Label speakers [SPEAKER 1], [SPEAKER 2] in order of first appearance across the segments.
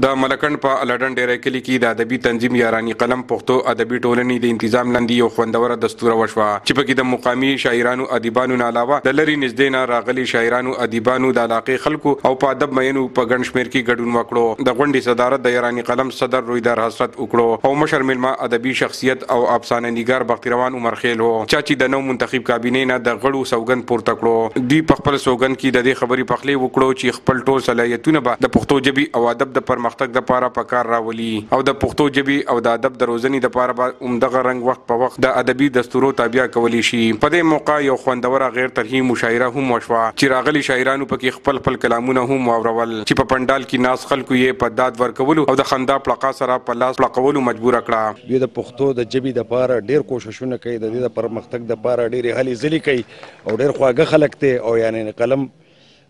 [SPEAKER 1] د ملکند په لډن ډیری کلی کې د ادبي تنظیم یارانی قلم پښتو ادبي ټولنې د تنظیم لاندې یو خوندوره دستور وشوه چې پکې د مقامي شاعرانو ادیبانو نه علاوه د لری نږدې نه راغلي شاعرانو ادیبانو د علاقې خلکو او په ادب مینو په ګڼ شمېر کې ګډون وکړو. د غونډې صدارت د یارانی قلم صدر رویدار حسرت وکړو او مشر ملما ادبي شخصیت او افسانه نګار بختیروان عمر خیل وو چې د نو منتخب کابینې نه د غړو سوګند پورته کړو. دوی په خپل سوګند کې د دې خبرې پخلی وکړو چې خپل ټول صلاحیتونه به د پښتو ژبې او ادب د پرمختګ لپاره په کار راولي او د پښتو ژبې او د ادب د روزنې لپاره به عمدغه رنګ وخت په وخت د ادبي دستورو تابع کولی شي. په دې موقع یو خوندوره غیر طرحي مشاعره هم وشوه چې راغلي شاعرانو پکې خپل کلامونه هم واورول چې په پندال کې ناس خلکو یې په داد ورکولو او د خندا پلقا سره په لاس پلقولو مجبور کړه.
[SPEAKER 2] دوی د پښتو د ژبې لپاره ډېر کوششونه کوي، د دې د پرمختګ لپاره ډېرې هلې ځلې کوي او ډېر خواږه خلک دی او یعنی قلم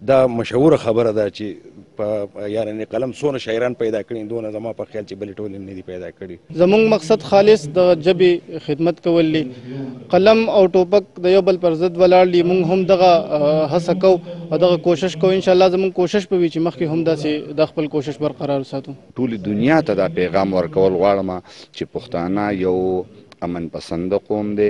[SPEAKER 2] دا مشهوره خبره ده چې په یعنی قلم څونه شاعران پیدا کړي دونه زما په خیال چې بلې ټولې نه دي پیدا کړي.
[SPEAKER 3] زموږ مقصد خالص د ژبې خدمت کول دي. قلم او ټوپک د یو بل پر ضد ولاړ دي. موږ هم دغه هڅه کوو او دغه کوشش کوو. انشاءالله زموږ کوشش به وي چې مخکې هم داسې د خپل کوشش برقرار وساتو.
[SPEAKER 4] ټولې دنیا ته دا پیغام ورکول غواړم چې پښتانه یو امن پسنده قوم دی،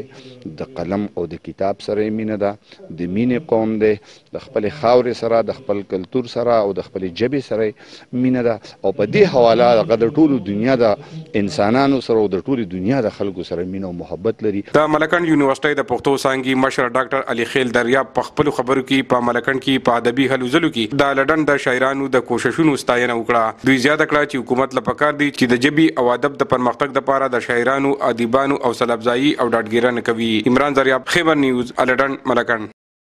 [SPEAKER 4] د قلم او د کتاب سره مینه ده، د مینې قوم دی، د خپل خاورې سره د خپل کلتور سره او د خپل ژبې سره مینه ده او په دې حواله هغه د ټولو دنیا د انسانانو سره او د ټولې دنیا د خلکو سره مینه او محبت لري.
[SPEAKER 1] د ملکند یونیورسيټي د پښتو څانګې مشر ډاکټر علي خیل دریاب په خپل خبرو کې په ملکند کې په ادبي هلو ځلو کې د لډن د شاعرانو د کوششونو ستاینه وکړه. دوی زیاته کړه چې حکومت لپاره پکار دی چې د ژبې او ادب د پرمختګ لپاره د شاعرانو ادیبانو او سلبزایي او ډاډګیرنه کوي. عمران دریاب، خیبر نیوز، لډن، ملکند.